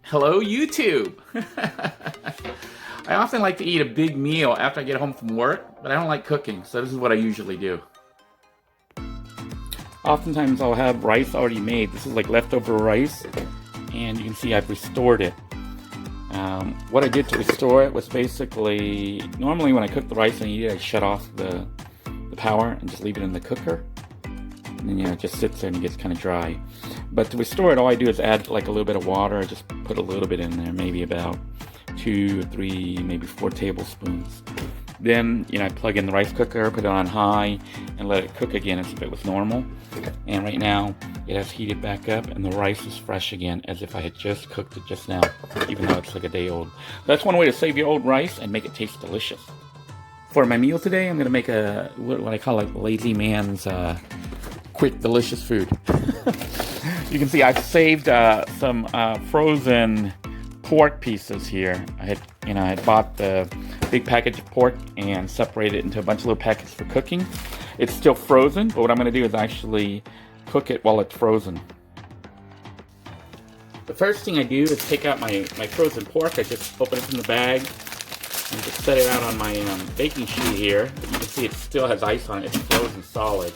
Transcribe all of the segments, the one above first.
Hello, YouTube! I often like to eat a big meal after I get home from work, but I don't like cooking, so this is what I usually do. Oftentimes I'll have rice already made. This is like leftover rice, and you can see I've restored it. What I did to restore it was basically, normally when I cook the rice and eat it, I shut off the power and just leave it in the cooker. And then, it just sits there and it gets kind of dry. But to restore it, all I do is add like a little bit of water. I just put a little bit in there, maybe about 2 or 3, maybe 4 tablespoons. Then, I plug in the rice cooker, put it on high, and let it cook again as if it was normal. And right now, it has heated back up, and the rice is fresh again, as if I had just cooked it just now, even though it's like a day old. That's one way to save your old rice and make it taste delicious. For my meal today, I'm going to make what I call like lazy man's quick, delicious food. You can see I've saved some frozen pork pieces here. I had bought the big package of pork and separated it into a bunch of little packets for cooking. It's still frozen, but what I'm going to do is actually cook it while it's frozen. The first thing I do is take out my frozen pork. I just open it from the bag and just set it out on my baking sheet here. But you can see it still has ice on it. It's frozen solid.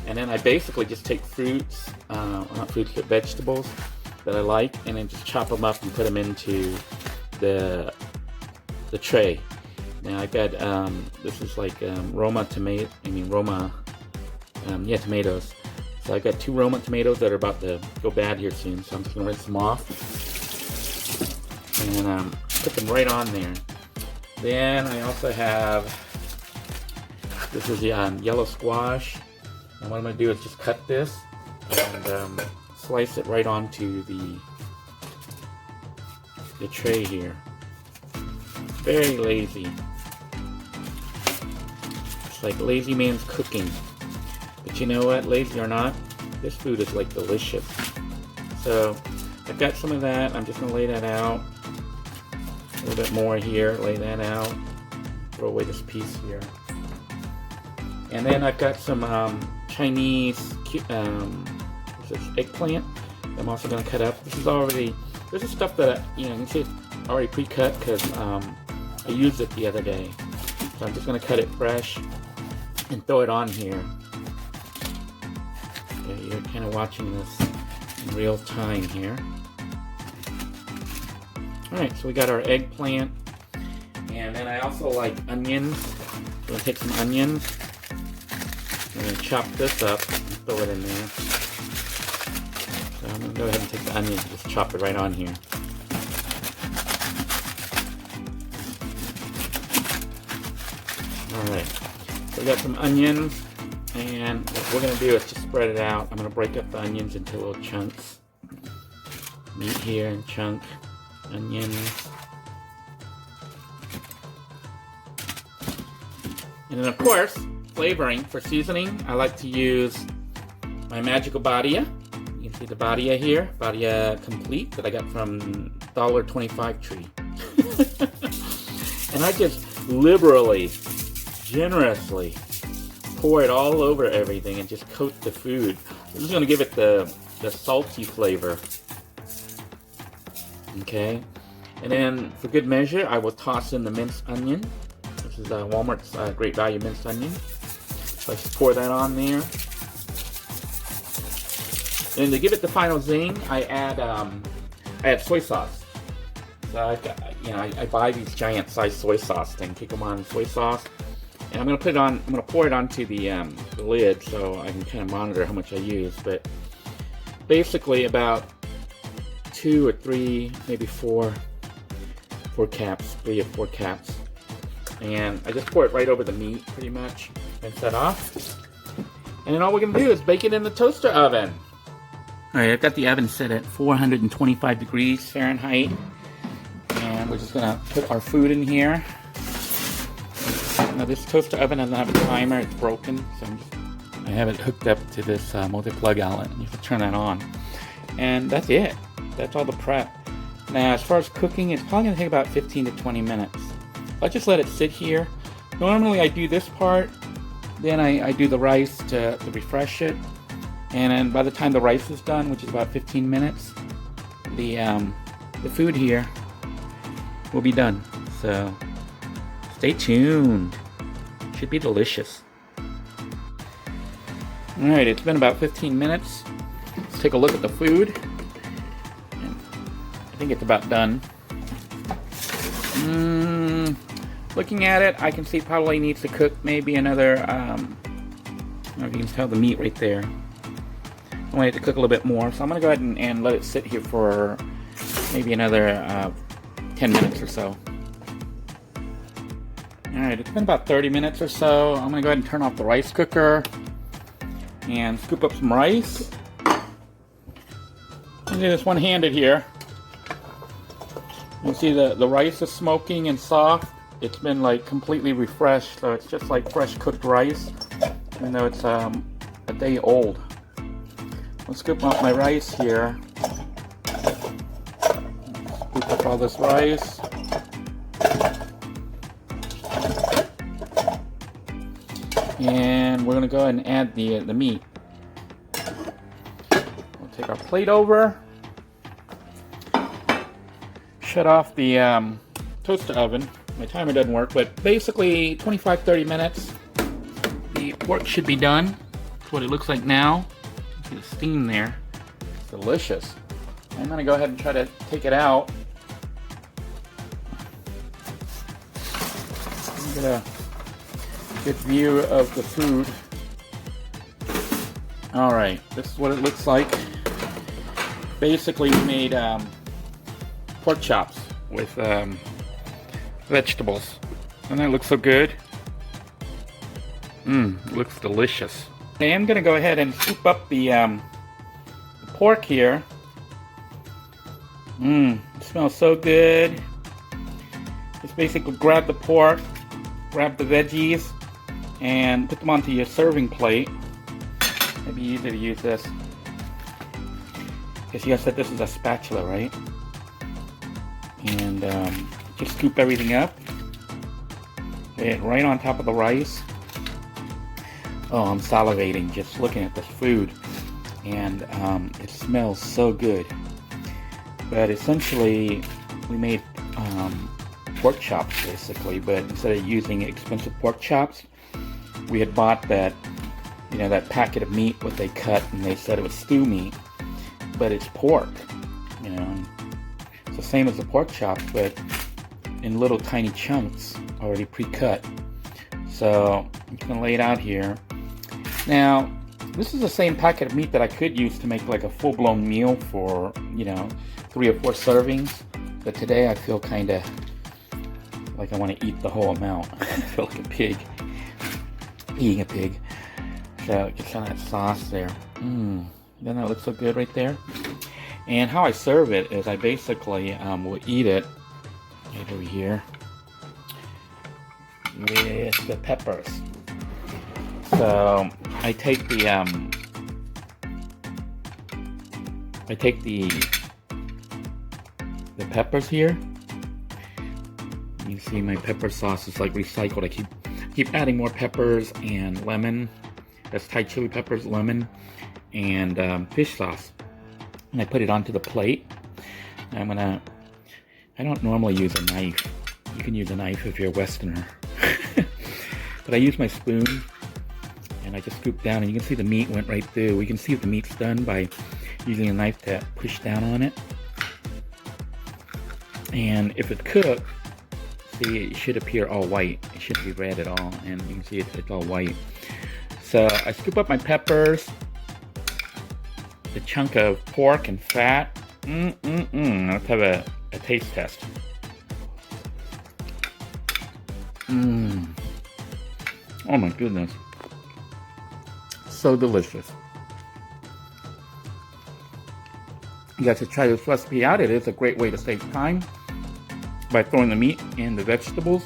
And then I basically just take fruits, not fruits, but vegetables that I like, and then just chop them up and put them into the tray. Now I've got, this is like tomatoes. So I got 2 Roma tomatoes that are about to go bad here soon, so I'm just gonna rinse them off. And put them right on there. Then I also have, this is the yellow squash. And what I'm going to do is just cut this and slice it right onto the tray here. Very lazy. It's like lazy man's cooking. But you know what? Lazy or not, this food is like delicious. So I've got some of that. I'm just going to lay that out. A little bit more here. Lay that out. Throw away this piece here. And then I've got some Chinese eggplant I'm also going to cut up. This is stuff that you can see it's already pre-cut because I used it the other day. So I'm just going to cut it fresh and throw it on here. Okay, you're kind of watching this in real time here. Alright, so we got our eggplant, and then I also like onions. So I'm going to take some onions. I'm going to chop this up and throw it in there. So I'm going to go ahead and take the onions and just chop it right on here. Alright, so we got some onions, and what we're going to do is just spread it out. I'm going to break up the onions into little chunks. Meat here and chunk, onions. And then of course, flavoring for seasoning, I like to use my magical Badia. You can see the Badia here, Badia Complete, that I got from $1.25 tree. And I just liberally, generously pour it all over everything and just coat the food. This is going to give it the salty flavor. Okay, and then for good measure, I will toss in the minced onion. This is Walmart's Great Value minced onion. So I just pour that on there. And to give it the final zing, I add soy sauce. So I buy these giant size soy sauce things, Kikkoman soy sauce, and I'm gonna pour it onto the lid so I can kind of monitor how much I use. But basically about 2 or 3, maybe 4 caps, 3 or 4 caps. And I just pour it right over the meat, pretty much, and set off. And then all we're going to do is bake it in the toaster oven. Alright, I've got the oven set at 425 degrees Fahrenheit. And we're just going to put our food in here. Now this toaster oven doesn't have a timer, it's broken. So I have it hooked up to this multi-plug outlet, and you have to turn that on. And that's it. That's all the prep. Now as far as cooking, it's probably going to take about 15 to 20 minutes. I'll just let it sit here. Normally I do this part, then I do the rice to refresh it, and then by the time the rice is done, which is about 15 minutes, the the food here will be done. So stay tuned. Should be delicious. Alright, it's been about 15 minutes. Let's take a look at the food. And I think it's about done. Looking at it, I can see it probably needs to cook maybe another, I don't know if you can tell the meat right there. I want it to cook a little bit more, so I'm going to go ahead and let it sit here for maybe another 10 minutes or so. Alright, it's been about 30 minutes or so. I'm going to go ahead and turn off the rice cooker and scoop up some rice. I'm going to do this one-handed here. You can see the rice is smoking and soft. It's been like completely refreshed, so it's just like fresh cooked rice, even though it's a day old. I'll scoop up my rice here. Scoop up all this rice. And we're gonna go ahead and add the meat. We'll take our plate over. Shut off the toaster oven. My timer doesn't work, but basically 25-30 minutes. The pork should be done. That's what it looks like now. See the steam there. It's delicious. I'm gonna go ahead and try to take it out. Get a good view of the food. Alright, this is what it looks like. Basically we made pork chops with vegetables. And that looks so good. It looks delicious. I am going to go ahead and scoop up the pork here. It smells so good. Just basically grab the pork, grab the veggies, and put them onto your serving plate. It'd be easy to use this. Because you guys said this is a spatula, right? And just scoop everything up. Lay it right on top of the rice. Oh, I'm salivating just looking at this food. And it smells so good. But essentially, we made pork chops basically, but instead of using expensive pork chops, we had bought that, you know, that packet of meat what they cut, and they said it was stew meat, but it's pork, you know. And it's the same as the pork chops, but in little tiny chunks, already pre-cut. So I'm just gonna lay it out here. Now, this is the same packet of meat that I could use to make like a full-blown meal for, you know, 3 or 4 servings. But today I feel kind of like I want to eat the whole amount. I feel like a pig eating a pig. So get some of that sauce there. Doesn't that look so good right there? And how I serve it is I basically will eat it right over here with the peppers. So I take the peppers here. You see my pepper sauce is like recycled. I keep adding more peppers and lemon. That's Thai chili peppers, lemon, and fish sauce. And I put it onto the plate. I don't normally use a knife. You can use a knife if you're a Westerner. But I use my spoon, and I just scoop down, and you can see the meat went right through. We can see if the meat's done by using a knife to push down on it. And if it's cooked, see, it should appear all white. It shouldn't be red at all, and you can see it's all white. So I scoop up my peppers, the chunk of pork and fat. Let's have a taste test. Oh my goodness. So delicious. You guys should try this recipe out. It is a great way to save time by throwing the meat and the vegetables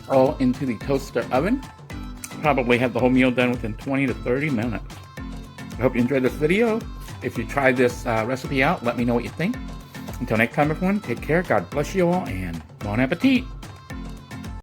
all into the toaster oven. Probably have the whole meal done within 20 to 30 minutes. I hope you enjoyed this video. If you try this recipe out, let me know what you think. Until next time, everyone, take care, God bless you all, and bon appetit!